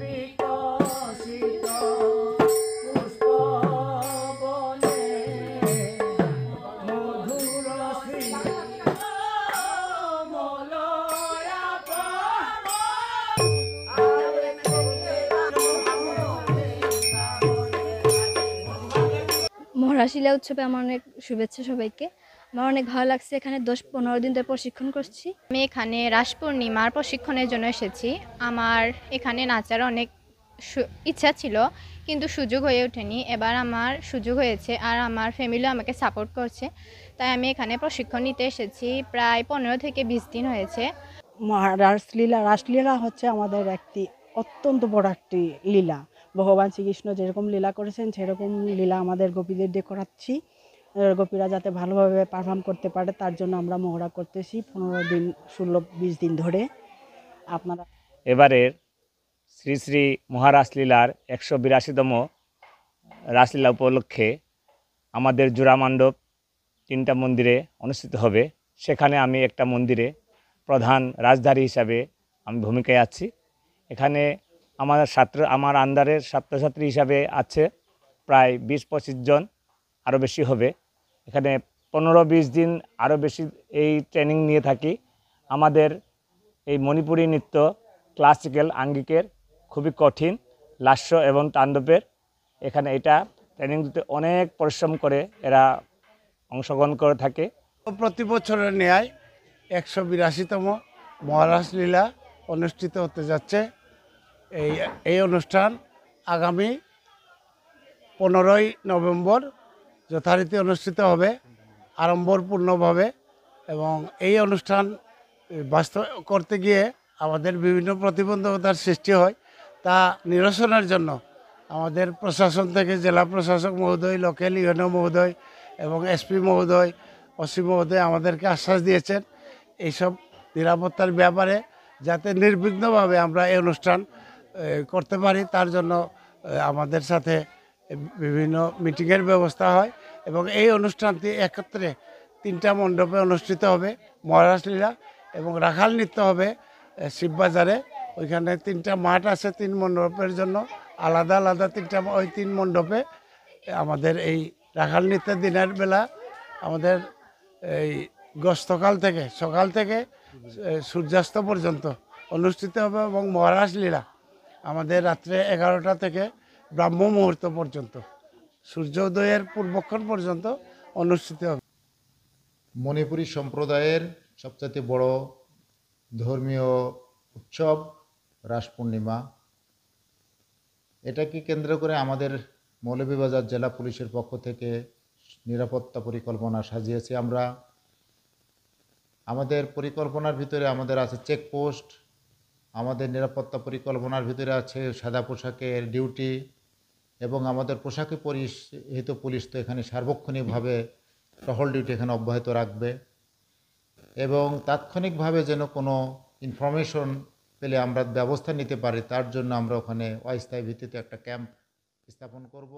বিকশিত পুষ্প বনে মধুর মহারাশিলা উৎসবে আমার অনেক শুভেচ্ছা সবাইকে। আমার অনেক ভালো লাগছে, এখানে 10-15 দিন ধরে প্রশিক্ষণ করছি। আমি এখানে রাস পূর্ণিমার প্রশিক্ষণের জন্য এসেছি। আমার এখানে নাচার অনেক ইচ্ছা ছিল, কিন্তু সুযোগ হয়ে ওঠেনি। এবার আমার সুযোগ হয়েছে, আর আমার ফ্যামিলিও আমাকে সাপোর্ট করছে, তাই আমি এখানে প্রশিক্ষণ নিতে এসেছি। প্রায় 15 থেকে 20 দিন হয়েছে। রাসলীলা হচ্ছে আমাদের একটি অত্যন্ত বড় একটি লীলা। ভগবান শ্রীকৃষ্ণ যেরকম লীলা করেছেন সেরকম লীলা আমাদের গোপীদের দিয়ে করাচ্ছি। গোপীরা যাতে ভালোভাবে পারফর্ম করতে পারে তার জন্য আমরা মহড়া করতেছি 15 দিন, 16-20 দিন ধরে। আপনারা এবারের শ্রী শ্রী মহারাসলীলার 182তম রাসলীলা উপলক্ষে আমাদের জোড়া মণ্ডপ 3টা মন্দিরে অনুষ্ঠিত হবে। সেখানে আমি একটা মন্দিরে প্রধান রাজধানী হিসাবে আমি ভূমিকায় আছি। এখানে আমার আন্ডারের ছাত্রছাত্রী হিসাবে আছে প্রায় 20-25 জন, আরও বেশি হবে। এখানে 15-20 দিন আরও বেশি এই ট্রেনিং নিয়ে থাকি। আমাদের এই মণিপুরী নৃত্য ক্লাসিক্যাল আঙ্গিকের খুবই কঠিন, লাস্য এবং তাণ্ডবের। এখানে এটা ট্রেনিং দিতে অনেক পরিশ্রম করে এরা অংশগ্রহণ করে থাকে। প্রতি বছরের ন্যায় 182তম মহারাসলীলা অনুষ্ঠিত হতে যাচ্ছে। এই অনুষ্ঠান আগামী 15ই নভেম্বর যথারীতি অনুষ্ঠিত হবে আড়ম্বরপূর্ণভাবে। এবং এই অনুষ্ঠান বাস্তব করতে গিয়ে আমাদের বিভিন্ন প্রতিবন্ধকতার সৃষ্টি হয়, তা নিরসনের জন্য আমাদের প্রশাসন থেকে জেলা প্রশাসক মহোদয়, লোকাল ইউএনও মহোদয় এবং এসপি মহোদয়, ওসি মহোদয় আমাদেরকে আশ্বাস দিয়েছেন এইসব নিরাপত্তার ব্যাপারে, যাতে নির্বিঘ্নভাবে আমরা এই অনুষ্ঠান করতে পারি। তার জন্য আমাদের সাথে বিভিন্ন মিটিংয়ের ব্যবস্থা হয় এবং এই অনুষ্ঠানটি একত্রে 3টা মণ্ডপে অনুষ্ঠিত হবে। মহারাসলীলা এবং রাখাল নৃত্য হবে শিববাজারে। ওইখানে 3টা মাঠ আছে 3 মণ্ডপের জন্য, আলাদা আলাদা 3টা ওই 3 মণ্ডপে আমাদের এই রাখাল নৃত্যের দিনের বেলা আমাদের এই সকাল থেকে সূর্যাস্ত পর্যন্ত অনুষ্ঠিত হবে এবং মহারাসলীলা আমাদের রাত্রে 11টা থেকে ব্রাহ্ম মুহূর্ত পর্যন্ত, সূর্যোদয়ের পূর্বক্ষণ পর্যন্ত অনুষ্ঠিত হবে। মণিপুরী সম্প্রদায়ের সবচেয়ে বড় ধর্মীয় উৎসব রাস পূর্ণিমা। এটাকে কেন্দ্র করে আমাদের মৌলভীবাজার জেলা পুলিশের পক্ষ থেকে নিরাপত্তা পরিকল্পনা সাজিয়েছি আমরা। আমাদের পরিকল্পনার ভিতরে আমাদের আছে চেকপোস্ট, আমাদের নিরাপত্তা পরিকল্পনার ভিতরে আছে সাদা পোশাকের ডিউটি, এবং আমাদের পোশাকে পরিহিত পুলিশ তো এখানে সার্বক্ষণিকভাবে টহল ডিউটি এখানে অব্যাহত রাখবে। এবং তাৎক্ষণিকভাবে যেন কোনো ইনফরমেশন পেলে আমরা ব্যবস্থা নিতে পারি, তার জন্য আমরা ওখানে অস্থায়ী ভিত্তিতে একটা ক্যাম্প স্থাপন করব।